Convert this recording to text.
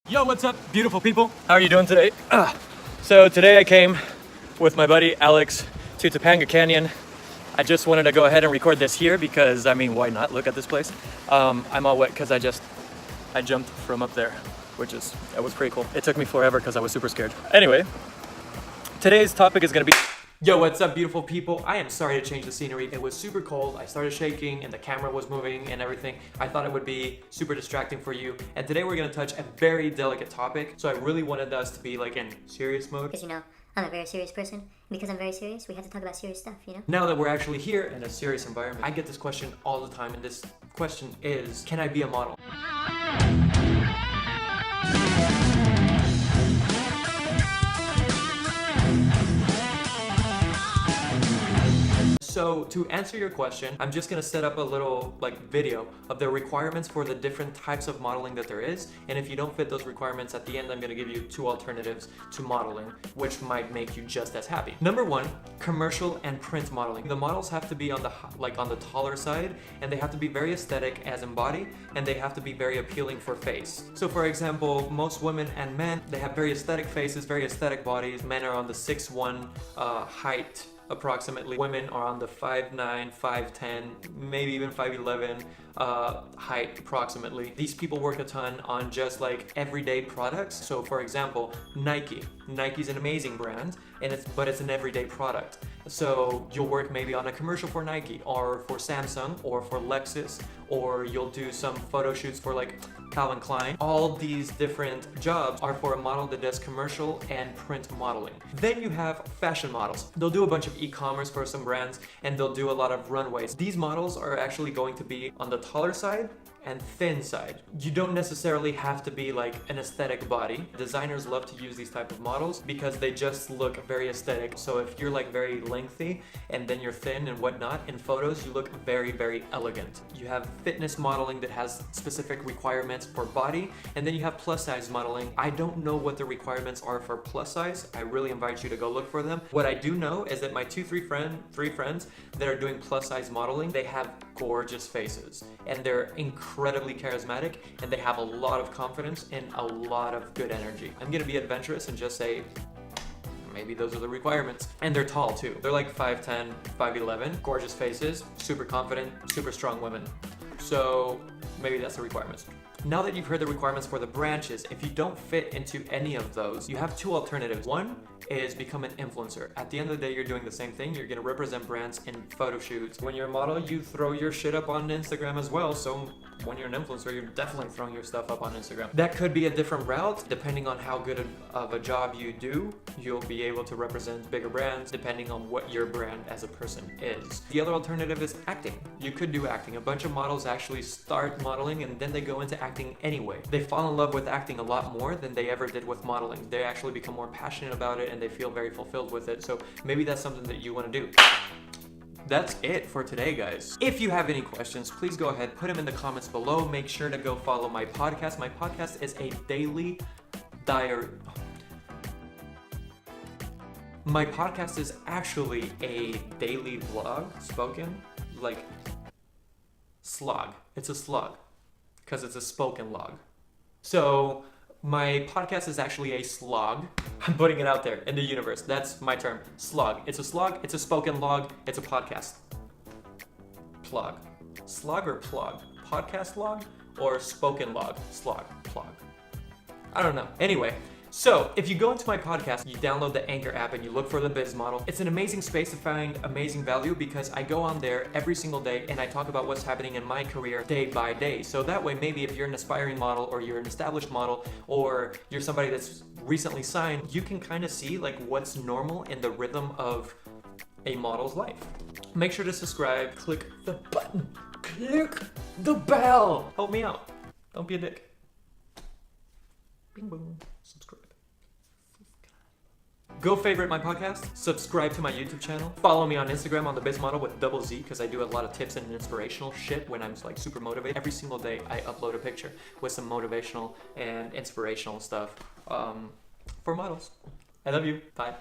Yo, what's up, beautiful people? How are you doing today? So today I came with my buddy Alex to Topanga Canyon. I just wanted to go ahead and record this here because, I mean, why not? Look at this place. I'm all wet because I jumped from up there, that was pretty cool. It took me forever because I was super scared. Anyway, today's topic is gonna be... Yo, what's up, beautiful people? I am sorry to change the scenery. It was super cold. I started shaking and the camera was moving and everything. I thought it would be super distracting for you. And today we're gonna touch a very delicate topic. So I really wanted us to be like in serious mode. Because, you know, I'm a very serious person. Because I'm very serious, we have to talk about serious stuff, you know? Now that we're actually here in a serious environment, I get this question all the time. And this question is, can I be a model? So to answer your question, I'm just gonna set up a little video of the requirements for the different types of modeling that there is. And if you don't fit those requirements, at the end, I'm gonna give you 2 alternatives to modeling, which might make you just as happy. Number 1, commercial and print modeling. The models have to be on the taller side, and they have to be very aesthetic as in body, and they have to be very appealing for face. So for example, most women and men, they have very aesthetic faces, very aesthetic bodies. Men are on the 6'1" height, approximately. Women are on the 5'9", 5'10", maybe even 5'11" height approximately. These people work a ton on just like everyday products. So for example, Nike's an amazing brand, but it's an everyday product. So you'll work maybe on a commercial for Nike or for Samsung or for Lexus, or you'll do some photo shoots for like Calvin Klein. All these different jobs are for a model that does commercial and print modeling. Then you have fashion models. They'll do a bunch of e-commerce for some brands, and they'll do a lot of runways. These models are actually going to be on the taller side and thin side. You don't necessarily have to be like an aesthetic body. Designers love to use these type of models because they just look very aesthetic. So if you're like very lengthy and then you're thin and whatnot, in photos you look very, very elegant. You have fitness modeling that has specific requirements for body, and then you have plus size modeling. I don't know what the requirements are for plus size. I really invite you to go look for them. What I do know is that my three friends that are doing plus size modeling, they have gorgeous faces and they're incredibly charismatic, and they have a lot of confidence and a lot of good energy. I'm gonna be adventurous and just say maybe those are the requirements. And they're tall too. They're like 5'10", 5'11", gorgeous faces, super confident, super strong women. So maybe that's the requirements. Now that you've heard the requirements for the branches, if you don't fit into any of those, you have 2 alternatives. One is become an influencer. At the end of the day, you're doing the same thing. You're gonna represent brands in photo shoots. When you're a model, you throw your shit up on Instagram as well. So when you're an influencer, you're definitely throwing your stuff up on Instagram. That could be a different route. Depending on how good of a job you do, you'll be able to represent bigger brands depending on what your brand as a person is. The other alternative is acting. You could do acting. A bunch of models actually start modeling and then they go into acting anyway. They fall in love with acting a lot more than they ever did with modeling. They actually become more passionate about it and they feel very fulfilled with it. So maybe that's something that you want to do. That's it for today, guys. If you have any questions, please go ahead, put them in the comments below. Make sure to go follow my podcast. My podcast is a daily diary. My podcast is actually a daily vlog, spoken, like slog. It's a slog, because it's a spoken log. So my podcast is actually a slog. I'm putting it out there in the universe. That's my term, slog. It's a slog, it's a spoken log, it's a podcast. Plug. Slog or plug? Podcast log or spoken log? Slog, plug. I don't know. Anyway, so if you go into my podcast, you download the Anchor app and you look for the Biz Model. It's an amazing space to find amazing value because I go on there every single day and I talk about what's happening in my career day by day. So that way, maybe if you're an aspiring model or you're an established model or you're somebody that's recently signed, you can kind of see like what's normal in the rhythm of a model's life. Make sure to subscribe, click the button, click the bell. Help me out. Don't be a dick. Bing boom. Subscribe. Go favorite my podcast, subscribe to my YouTube channel, follow me on Instagram on the Biz Model with double Z because I do a lot of tips and inspirational shit when I'm like super motivated. Every single day I upload a picture with some motivational and inspirational stuff for models. I love you. Bye.